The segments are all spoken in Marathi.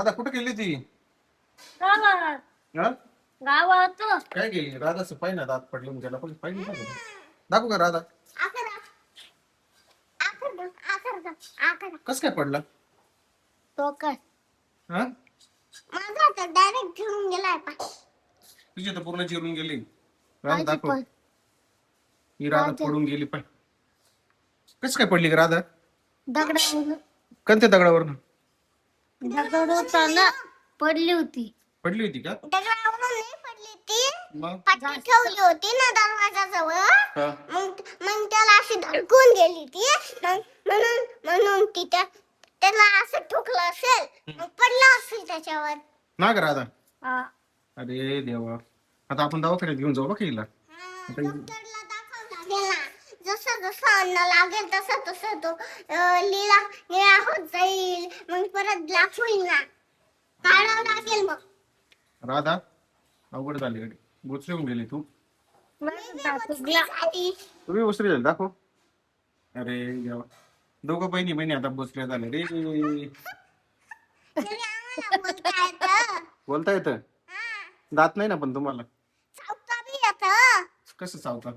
आता कुठे गेली ती? गावात हा? गावात काय गेली राधाचं पाय ना दात पडले त्याला पण पाहिजे का तुला? दाखवू का राधा कस काय पडला? तो काय हा माझा तर डायरेक्ट घेऊन गेलाय पा तुझी तर पूर्ण चिरून गेली. राधा माझी दाखव. पण ही राधा माझं. पडून गेली पाय. कस काय पडली का राधा? दगडावरून कोणत्या दगडावर दगड होता ना पडली होती. पडली होती का? दगडावरून नाही पडली ती मग पाठी ठेवली होती ना दरवाजाजवळ. हा. मग त्याला अशी धडकून गेली ती म्हणून ती त्याला असं ठोकलं असेल मग पडलं असेल त्याच्यावर. ना का राधा? हा. अरे देवा, आता आपण दवाखान्यात घेऊन जाऊ बा हिला. डॉक्टरला दाखव लागेल ना. जसं जसं अन्न लागेल तसं तसं तो निळा होत जाईल. मग परत ब्लॅक होईल ना. काढावं लागेल मग. राधा अवघड झाली गाडी. बोचली होऊन गेली तू. तुम्ही उसरी झाली दाखव. अरे देवा, दोघं बहिणी बहिणी आता बोचल्या झाले रे. बोलता येतं? दात नाही ना पण तुम्हाला? कसं चावतात?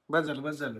बस झालं बस झालं.